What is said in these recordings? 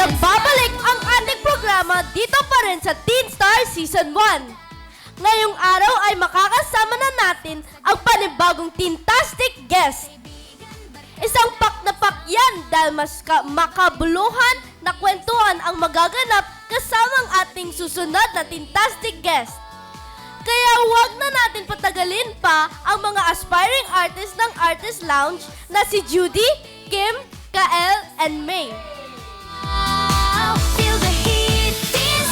Nagbabalik ang ating programa dito pa rin sa Teen Star Season 1. Ngayong araw ay makakasama na natin ang panibagong Teentastic guest. Isang pak na pak yan dahil mas makabuluhan na kwentuhan ang magaganap kasama ang ating susunod na Teentastic guest. Kaya huwag na natin patagalin pa ang mga aspiring artists ng Artist Lounge na si Judy, Kim, Kael, and May. Feel the heat, Teen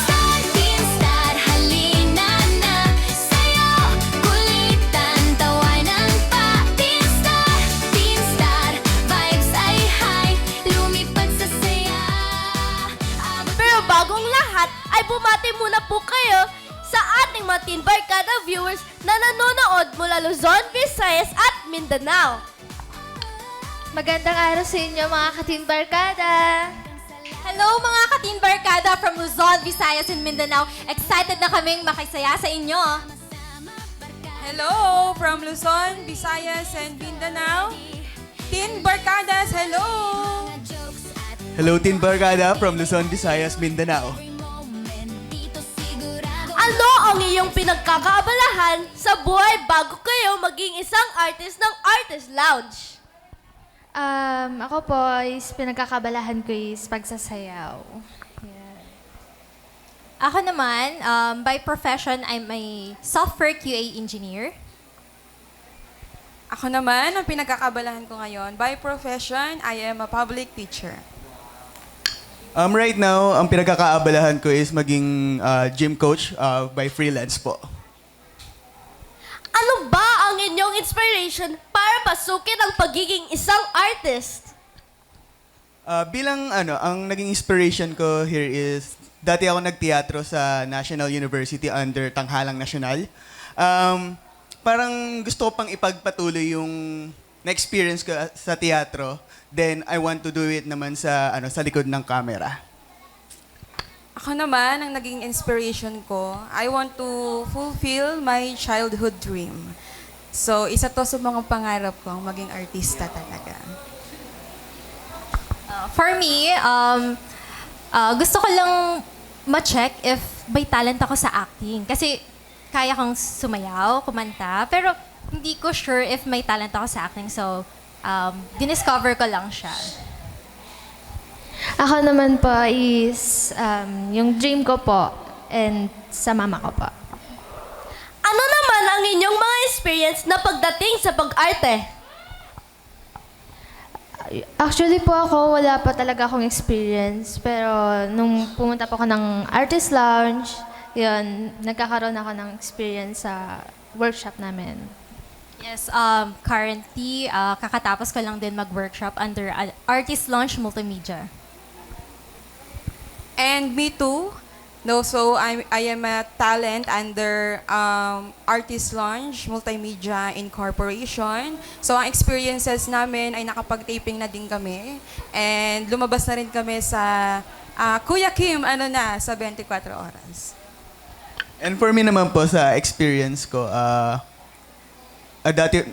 Star, halina na sa'yo. Kulitan, tawanan pa, Teen Star, vibes ay high, lumipad sa saya. Pero bagong lahat ay bumati muna po kayo sa ating mga Teen Barkada viewers na nanonood mula Luzon, Visayas at Mindanao. Magandang araw sa inyo mga ka-Teen Barkada! Hello mga ka-Teen Barkada from Luzon, Visayas, and Mindanao. Excited na kaming makisaya sa inyo. Hello from Luzon, Visayas, and Mindanao. Teen Barkadas, hello! Hello, Teen Barkada from Luzon, Visayas, Mindanao. Ano ang iyong pinagkakaabalahan sa buhay bago kayo maging isang artist ng Artist Lounge? Ako po is pinagkakabalahan ko is pagsasayaw. Yeah. Ako naman, by profession, I'm a software QA engineer. Ako naman, ang pinagkakabalahan ko ngayon, by profession, I am a public teacher. Right now, ang pinagkakaabalahan ko is maging gym coach by freelance po. Ano ba ang inyong inspiration para pasukin ang pagiging isang artist? Ang naging inspiration ko here is, dati ako nagteatro sa National University under Tanghalang Nasyonal. Parang gusto ko pang ipagpatuloy yung na-experience ko sa teatro, then I want to do it naman sa likod ng camera. Ako naman, ang naging inspiration ko, I want to fulfill my childhood dream. So, isa to sa mga pangarap ko, maging artista talaga. For me, gusto ko lang ma-check if may talent ako sa acting. Kasi kaya kong sumayaw, kumanta, pero hindi ko sure if may talent ako sa acting. So, diniscover ko lang siya. Ako naman po is yung dream ko po and sa mama ko po. Ano naman ang inyong mga experience na pagdating sa pag-arte? Actually po ako, wala pa talaga akong experience. Pero nung pumunta po ako ng Artist Lounge, yun, nagkakaroon ako ng experience sa workshop namin. Yes, currently, kakatapos ko lang din mag-workshop under Artist Launch Multimedia. And me too. No, so I am a talent under Artist Lounge Multimedia Incorporation. So ang experiences namin ay nakapag-taping na din kami. And lumabas na rin kami sa Kuya Kim, sa 24 oras. And for me naman po sa experience ko,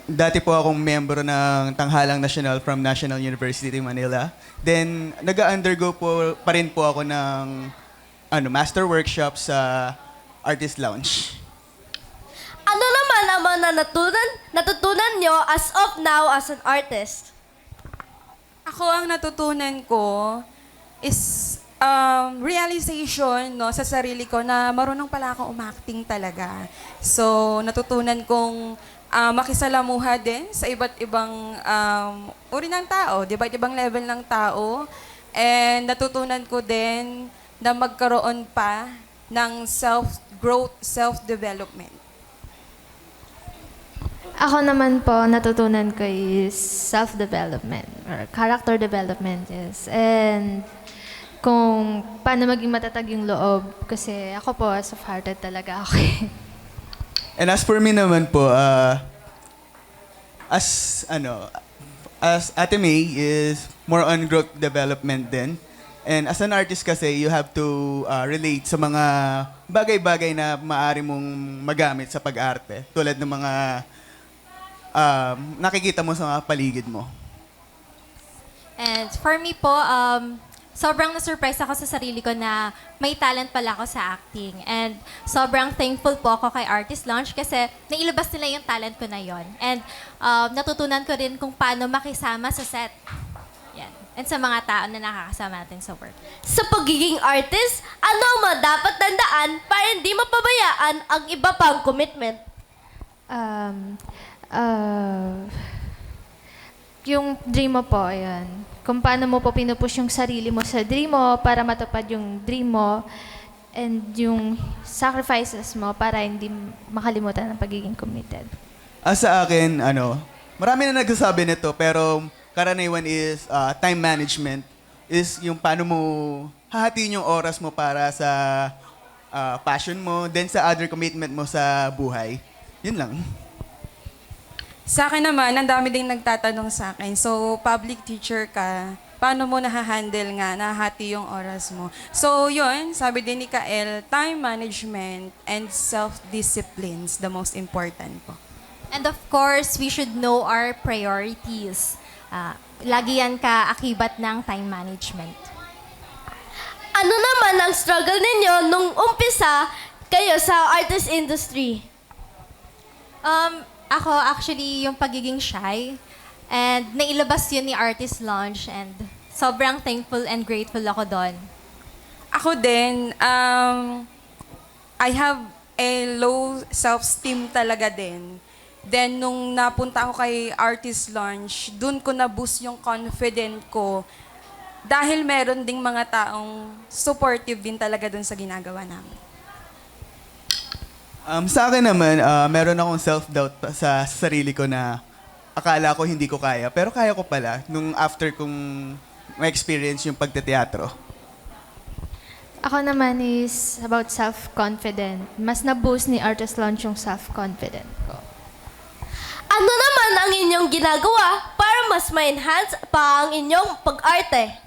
dati po akong membro ng Tanghalang Nasyonal from National University Manila. Then, nag-undergo po pa rin po ako ng master workshop sa Artist Lounge. Ano naman ang mga natutunan nyo as of now as an artist? Ako ang natutunan ko is realization sa sarili ko na marunong pala akong umacting talaga. So, natutunan kong makisalamuha din sa iba't ibang uri ng tao, iba't ibang level ng tao. And natutunan ko din na magkaroon pa ng self-growth, self-development. Ako naman po, natutunan ko is self-development or character development, yes. And kung paano maging matatag yung loob. Kasi ako po, soft-hearted talaga ako. And as for me naman po, as Ate May is more on growth development din. And as an artist kasi, you have to relate sa mga bagay-bagay na maaari mong magamit sa pag-arte. Tulad ng mga nakikita mo sa mga paligid mo. And for me po, sobrang na-surprise ako sa sarili ko na may talent pala ako sa acting. And sobrang thankful po ako kay Artist Launch kasi nailabas nila yung talent ko na yon. And natutunan ko rin kung paano makisama sa set. Yan. And sa mga tao na nakakasama natin sa work. Sa pagiging artist, ano ang mga dapat tandaan para hindi mapabayaan ang iba pang commitment? Yung dream mo po, ayan. Kung paano mo po pinupush yung sarili mo sa dream mo para matupad yung dream mo and yung sacrifices mo para hindi makalimutan ang pagiging committed. Sa akin, marami na nagsasabi nito, pero karaniwan is time management is yung paano mo hahatiin yung oras mo para sa passion mo, then sa other commitment mo sa buhay. Yun lang. Sa akin naman, ang dami ding nagtatanong sa akin. So, public teacher ka, paano mo nahahandle nga, nahati yung oras mo? So, yun, sabi din ni Kael, time management and self-discipline is the most important po. And of course, we should know our priorities. Lagi yan kaakibat ng time management. Ano naman ang struggle ninyo nung umpisa kayo sa artist industry? Ako, actually, yung pagiging shy. And nailabas yun ni Artist Launch. And sobrang thankful and grateful ako doon. Ako din, I have a low self-esteem talaga din. Then, nung napunta ako kay Artist Launch, dun ko na-boost yung confident ko dahil meron ding mga taong supportive din talaga dun sa ginagawa namin. Sa akin naman, meron akong self-doubt sa sarili ko na akala ko hindi ko kaya. Pero kaya ko pala nung after kong ma-experience yung pagteteatro. Ako naman is about self-confident. Mas na-boost ni Artist Launch yung self-confident ko. Ano naman ang inyong ginagawa para mas ma-enhance pa ang inyong pag-arte?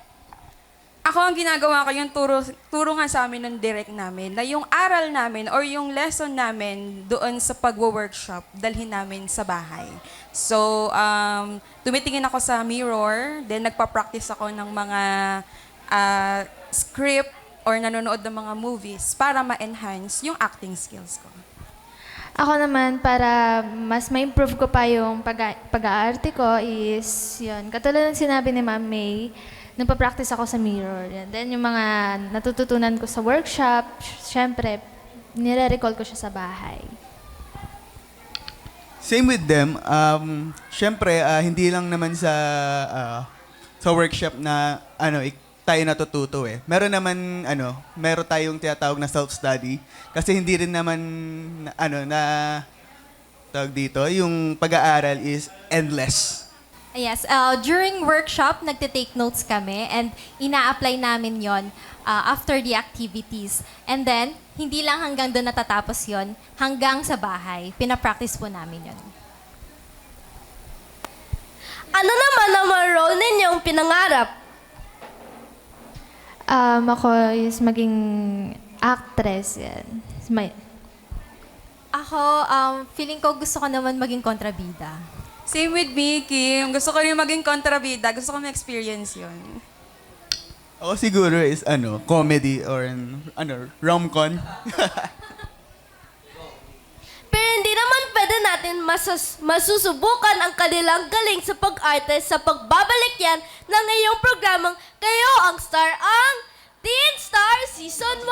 Ako ang ginagawa ko, yung turo nga sa amin ng direct namin, na yung aral namin or yung lesson namin doon sa pagwo-workshop, dalhin namin sa bahay. So, tumitingin ako sa mirror, then nagpa-practice ako ng mga script or nanonood ng mga movies para ma-enhance yung acting skills ko. Ako naman, para mas ma-improve ko pa yung pag-aarte ko is, yun, katulad ng sinabi ni Ma'am May, nagpa-practice ako sa mirror. And then yung mga natututunan ko sa workshop, syempre, nire-recall ko siya sa bahay. Same with them. Syempre, hindi lang naman sa workshop na tayo natututo eh. Meron naman meron tayong tinatawag na self-study kasi hindi rin naman na tawag dito, yung pag-aaral is endless. Yes, during workshop, nagte-take notes kami and ina-apply namin yon after the activities. And then, hindi lang hanggang doon natatapos yon, hanggang sa bahay. Pina-practice po namin yon. Ano naman ang mga role ninyong pinangarap? Ako is maging actress. Yan. Ako, feeling ko gusto ko naman maging kontrabida. Same with me, Kim. Gusto ko rin maging kontrabida. Gusto ko ma-experience yun. Ako siguro is comedy or rom-com. Pero hindi naman pwede natin masusubukan ang kanilang galing sa pag-arte sa pagbabalik yan ng iyong programang Kayo ang Star ang Teen Star Season 1!